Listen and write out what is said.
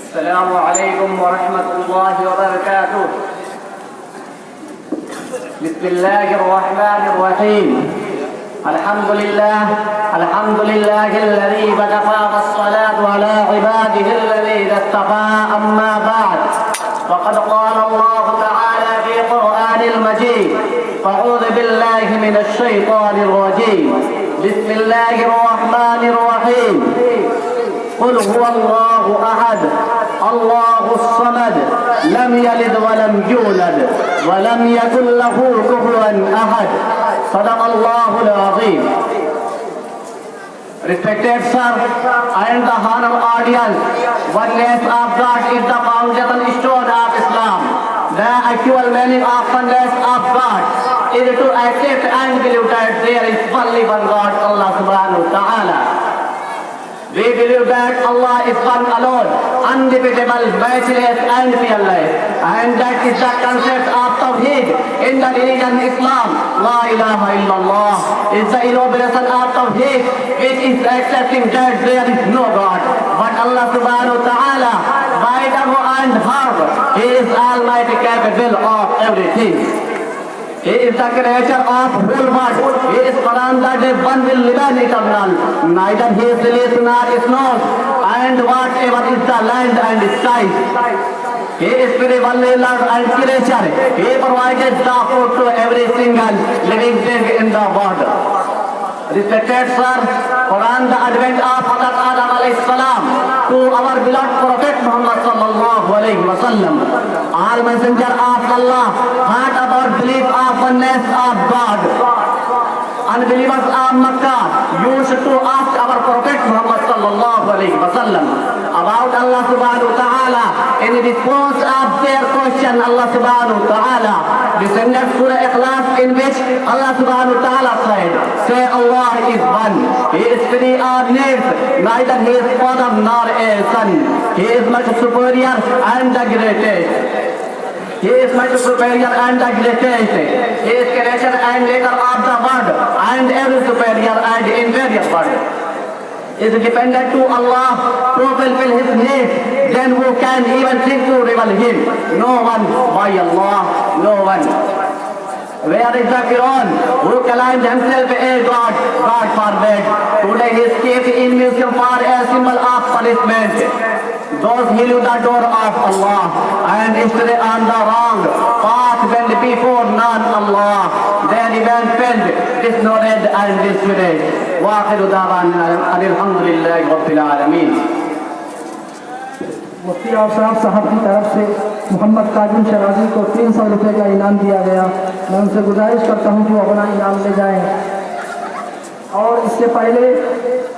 السلام عليكم ورحمة الله وبركاته. بسم الله الرحمن الرحيم. الحمد لله الذي وكفى الصلاة على عباده الذين اصطفى. أما بعد فقد قال الله تعالى في القرآن المجيد: أعوذ بالله من الشيطان الرجيم. بسم الله الرحمن الرحيم. قل هو الله أحد الله الصمد لم يلد ولم يولد ولم يكن له كفوا أحد. صدق الله العظيم. Respected sir and the honored audience, oneness of God is the foundation stone of Islam. The actual meaning of oneness of God is to accept and believe that there is only one God, Allah subhanahu wa ta'ala. We believe that Allah is one alone, undefeatable, matchless and fearless. And that is the concept of Tawheed in the religion Islam. La ilaha illallah is the elaboration of Tawheed, which is accepting that there is no God but Allah subhanahu wa ta'ala, by the and her. He is almighty, capable of everything. He is the creator of whole world. He is Quran that is one will live and eternal. Neither he is released nor is known. And whatever is the land and sky. He is very Lord and creature. He provided the food to every single living thing in the world. Respected sir, Quran, the advent of Hazrat Adam alayhi salam to our beloved Prophet Muhammad sallallahu alayhi wa sallam. All messenger of Allah heard about belief of oneness of God. Unbelievers of Makkah used to ask our Prophet Muhammad sallallahu alayhi wa sallam about Allah subhanahu wa ta'ala. In response of their question, Allah subhanahu wa ta'ala descended Surah Ikhlas, in which Allah subhanahu wa ta'ala said, say Allah is one. He is free of needs, neither he is father nor a son. He is much superior and the greatest. He is much superior and the greatest. He is creation and maker of the world, and every superior and inferior world is dependent to Allah to fulfill his needs. Then who can even think to rival him? No one by Allah, no one. Where is the Quran who claimed himself a God? God forbid. Today he is kept in museum for a symbol of punishment. Those who leave the door of Allah and stay on the wrong path went before non-Allah. They remain filled, dishonored and disgraced. وآخر دعوانا أن الحمد لله رب العالمين. मुफ्ती आफताब साहब की तरफ से मोहम्मद काजिम शराजी को 300 रुपये का इनाम दिया गया। मैं उनसे गुजारिश करता हूँ कि वो अपना इनाम ले जाएं। और इससे पहले